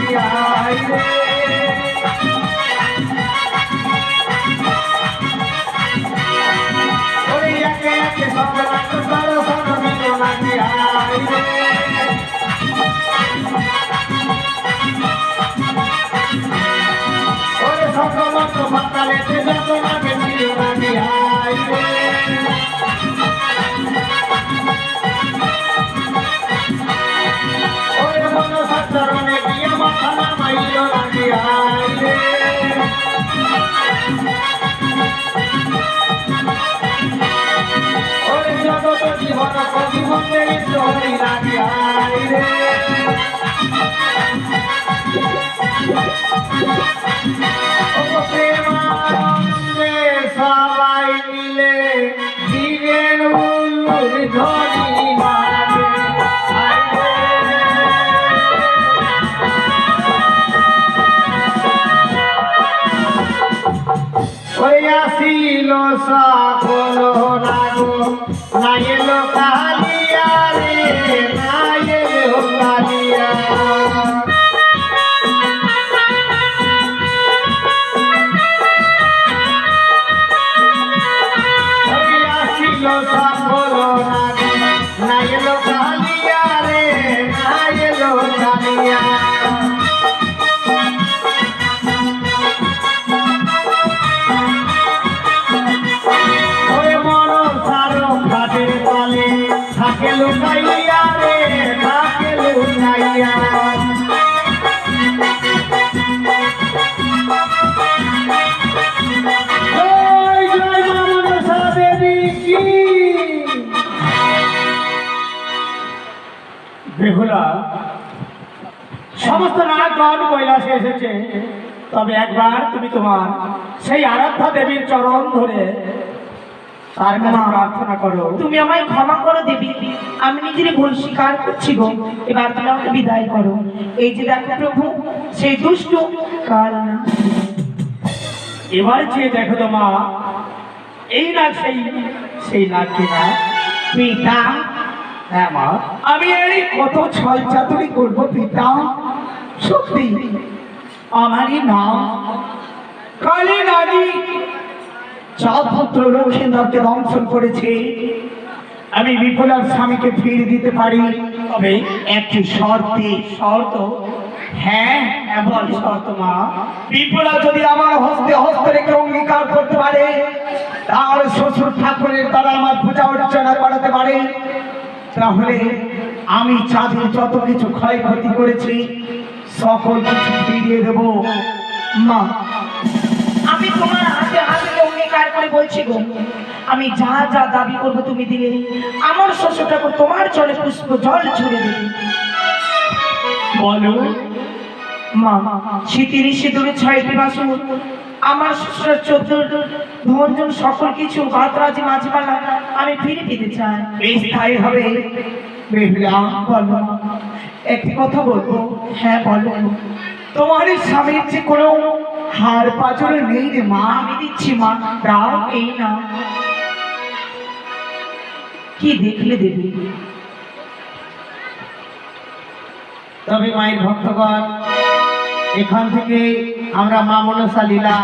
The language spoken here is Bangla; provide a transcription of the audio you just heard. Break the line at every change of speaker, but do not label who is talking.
লাগিয়াই রে ওরে একে একে সব দর্শন দিল লাগিয়াই রে ওরে সকলত্র বাতালেতে যত নাগে দিল লাগিয়াই রে চরণে গিয়ে মাথা নামাইল লাগিয়াই রে ওরে জগত জীবন জীবনে চলি লাগিয়াই রে প্রেমানন্দে সবাই মিলে দিবেন উল্লুর ধ্বনি লাগে আসিল সকল রাগো না এলো কালিয়া রে না এলো কালিয়া আসিল সকল রাগো না এলো কালিয়া রে না এলো কালিয়া থাকে লুকাইয়া রে থাকে লুকাইয়া জয় মা মনসা দেবী কি বেহুলা সমস্ত নাগগণ কৈলাসে এসেছে তবে একবার তুমি তোমার সেই আরাধ্যা দেবীর চরণ ধরে তার কাছে প্রার্থনা করো
তুমি আমায় ক্ষমা করো দেবী আমি নিজের ভুল স্বীকার করছি গো এবার তুমি আমাকে বিদায় করো এই যে দেখো প্রভু সেই দুষ্ট কাল
এবার যে দেখো তো মা এই না সেই নাক কিনা
পিতা
হ্যাঁ মা
আমি এই কত ছল চাতুরি করবো পিতা সত্যি আমারই নাম কালী নারী চাঁদপুত্র লক্ষ্মীন্দরকে দংশন করেছে আমি বিপুলার স্বামীকে ফিরে দিতে পারি তবে একটি শর্ত হ্যাঁ এমন শর্ত মা বিপুলা যদি আমার হস্তে হস্ত রেখে অঙ্গীকার করতে পারে তার শ্বশুর ঠাকুরের দ্বারা আমার পূজা অর্চনা করাতে পারে তাহলে আমি চাঁদের যত কিছু ক্ষয়ক্ষতি করেছি সকল কিছু ফিরিয়ে দেব মা আমি তোমার হাতে হাতে অঙ্গীকার করে বলছি গো আমি যা যা দাবি করবো তুমি দিলে আমার শ্বশুর ঠাকুর তোমার চলে পুষ্প জল ছুড়ে দেবে
বলো
মা শীতের সিঁদুরে 6টি বাসন আমার শ্বশুরের 14 ভঞ্জন সকল কিছু বাতরাজি মাঝিপালা আমি ফিরে পেতে চাই স্থায়ী হবে বেহুলা বলো একটি কথা বলবো হ্যাঁ বলো তোমার স্বামীর যে কোনো হার পাজরে নেই রে মা আমি দিচ্ছি মা দাও এই না কি দেখলে দেবী
তবে মায়ের ভক্তগণ এখান থেকে আমরা মা মনসা লীলা